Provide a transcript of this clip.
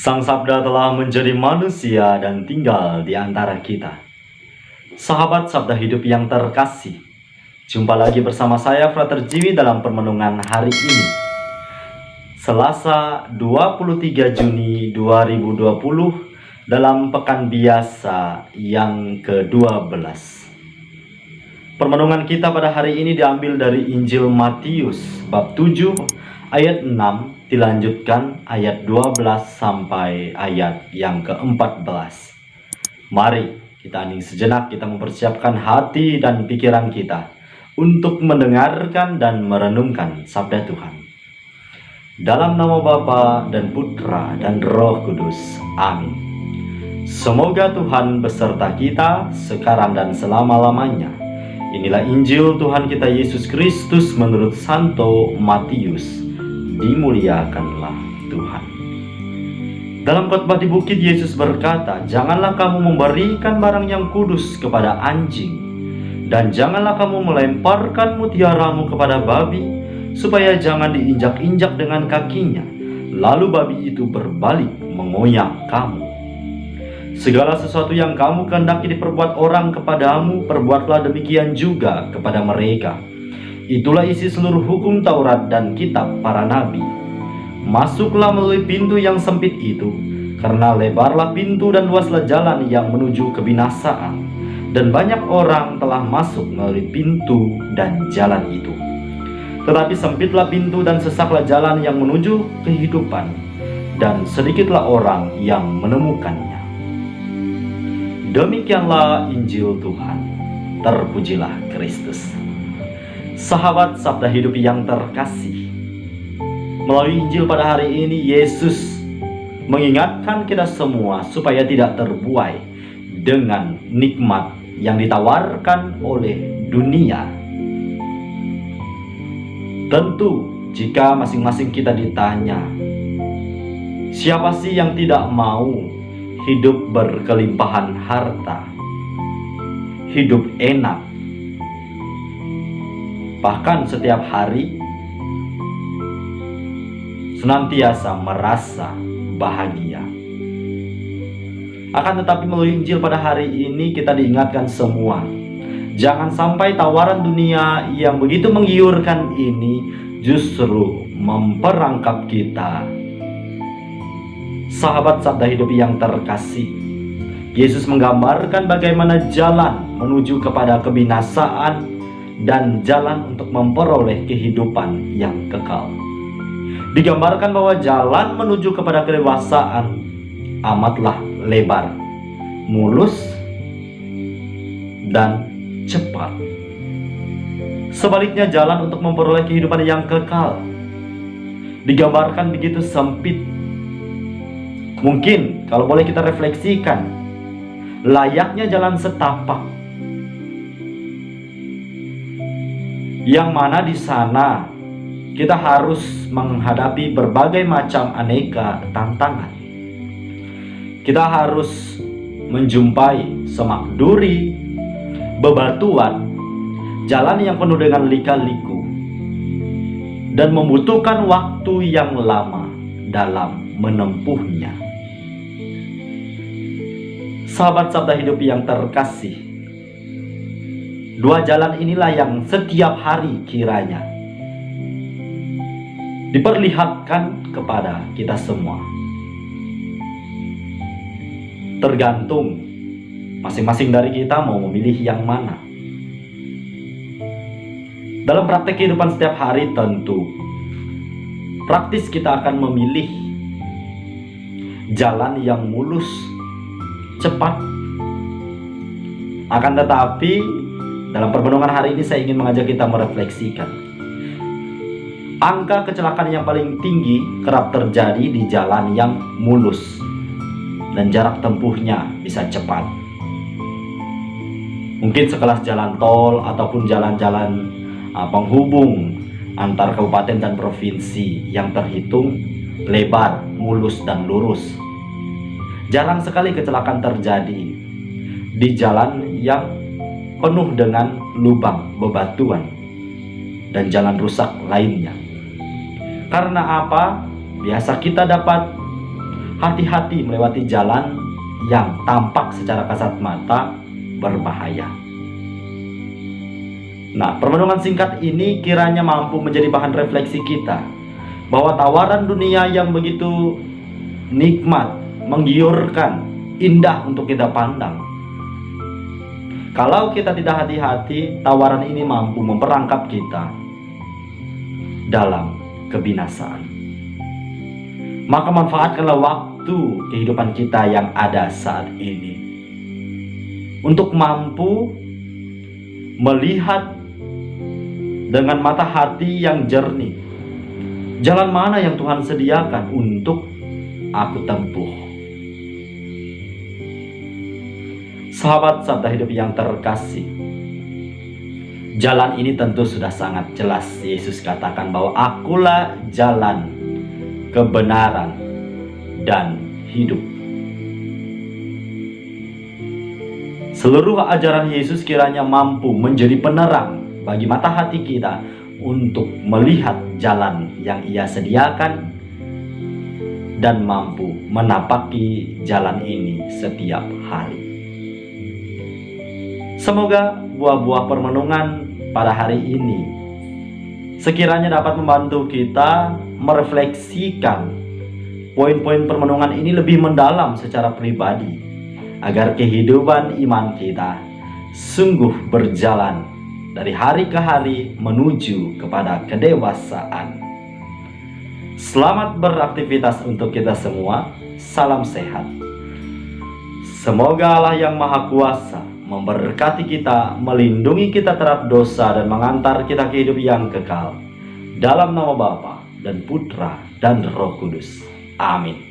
Sang Sabda telah menjadi manusia dan tinggal di antara kita. Sahabat Sabda Hidup yang terkasih, jumpa lagi bersama saya Frater Jiwi dalam permenungan hari ini, Selasa 23 Juni 2020 dalam Pekan Biasa yang ke-12. Permenungan kita pada hari ini diambil dari Injil Matius bab 7 ayat 6 dilanjutkan ayat 12 sampai ayat yang ke-14. Mari kita hening sejenak, kita mempersiapkan hati dan pikiran kita untuk mendengarkan dan merenungkan sabda Tuhan. Dalam nama Bapa dan Putra dan Roh Kudus. Amin. Semoga Tuhan beserta kita sekarang dan selama-lamanya. Inilah Injil Tuhan kita Yesus Kristus menurut Santo Matius. Dimuliakanlah Tuhan. Dalam khotbah di bukit, Yesus berkata, "Janganlah kamu memberikan barang yang kudus kepada anjing, dan janganlah kamu melemparkan mutiaramu kepada babi, supaya jangan diinjak-injak dengan kakinya, lalu babi itu berbalik mengoyak kamu. Segala sesuatu yang kamu kehendaki diperbuat orang kepadamu, perbuatlah demikian juga kepada mereka. Itulah isi seluruh hukum Taurat dan kitab para nabi. Masuklah melalui pintu yang sempit itu, karena lebarlah pintu dan luaslah jalan yang menuju kebinasaan, dan banyak orang telah masuk melalui pintu dan jalan itu. Tetapi sempitlah pintu dan sesaklah jalan yang menuju kehidupan, dan sedikitlah orang yang menemukannya." Demikianlah Injil Tuhan. Terpujilah Kristus. Sahabat Sabda Hidup yang terkasih, melalui Injil pada hari ini Yesus mengingatkan kita semua supaya tidak terbuai dengan nikmat yang ditawarkan oleh dunia. Tentu jika masing-masing kita ditanya, siapa sih yang tidak mau hidup berkelimpahan harta, hidup enak, bahkan setiap hari senantiasa merasa bahagia. Akan tetapi melalui Injil pada hari ini kita diingatkan semua, jangan sampai tawaran dunia yang begitu menggiurkan ini justru memperangkap kita. Sahabat Sabda Hidup yang terkasih, Yesus menggambarkan bagaimana jalan menuju kepada kebinasaan dan jalan untuk memperoleh kehidupan yang kekal. Digambarkan bahwa jalan menuju kepada kedewasaan amatlah lebar, mulus, dan cepat. Sebaliknya jalan untuk memperoleh kehidupan yang kekal digambarkan begitu sempit. Mungkin kalau boleh kita refleksikan, layaknya jalan setapak, yang mana di sana kita harus menghadapi berbagai macam aneka tantangan. Kita harus menjumpai semak duri, bebatuan, jalan yang penuh dengan lika-liku, dan membutuhkan waktu yang lama dalam menempuhnya. Sahabat Sabda Hidup yang terkasih, dua jalan inilah yang setiap hari kiranya diperlihatkan kepada kita semua. Tergantung masing-masing dari kita mau memilih yang mana. Dalam praktek kehidupan setiap hari tentu praktis kita akan memilih jalan yang mulus, cepat. Akan tetapi dalam permenungan hari ini saya ingin mengajak kita merefleksikan, angka kecelakaan yang paling tinggi kerap terjadi di jalan yang mulus dan jarak tempuhnya bisa cepat. Mungkin sekelas jalan tol ataupun jalan-jalan penghubung antar kabupaten dan provinsi yang terhitung lebar, mulus, dan lurus. Jarang sekali kecelakaan terjadi di jalan yang penuh dengan lubang, bebatuan, dan jalan rusak lainnya. Karena apa? Biasa kita dapat hati-hati melewati jalan yang tampak secara kasat mata berbahaya. Nah, permenungan singkat ini kiranya mampu menjadi bahan refleksi kita bahwa tawaran dunia yang begitu nikmat, menggiurkan, indah untuk kita pandang, kalau kita tidak hati-hati, tawaran ini mampu memperangkap kita dalam kebinasaan. Maka manfaatkanlah waktu kehidupan kita yang ada saat ini untuk mampu melihat dengan mata hati yang jernih jalan mana yang Tuhan sediakan untuk aku tempuh. Sahabat Sabda Hidup yang terkasih, jalan ini tentu sudah sangat jelas. Yesus katakan bahwa akulah jalan, kebenaran, dan hidup. Seluruh ajaran Yesus kiranya mampu menjadi penerang bagi mata hati kita untuk melihat jalan yang Ia sediakan dan mampu menapaki jalan ini setiap hari. Semoga buah-buah permenungan pada hari ini sekiranya dapat membantu kita merefleksikan poin-poin permenungan ini lebih mendalam secara pribadi, agar kehidupan iman kita sungguh berjalan dari hari ke hari menuju kepada kedewasaan. Selamat beraktivitas untuk kita semua. Salam sehat. Semoga Allah yang Maha Kuasa memberkati kita, melindungi kita terhadap dosa, dan mengantar kita ke hidup yang kekal. Dalam nama Bapa dan Putra dan Roh Kudus. Amin.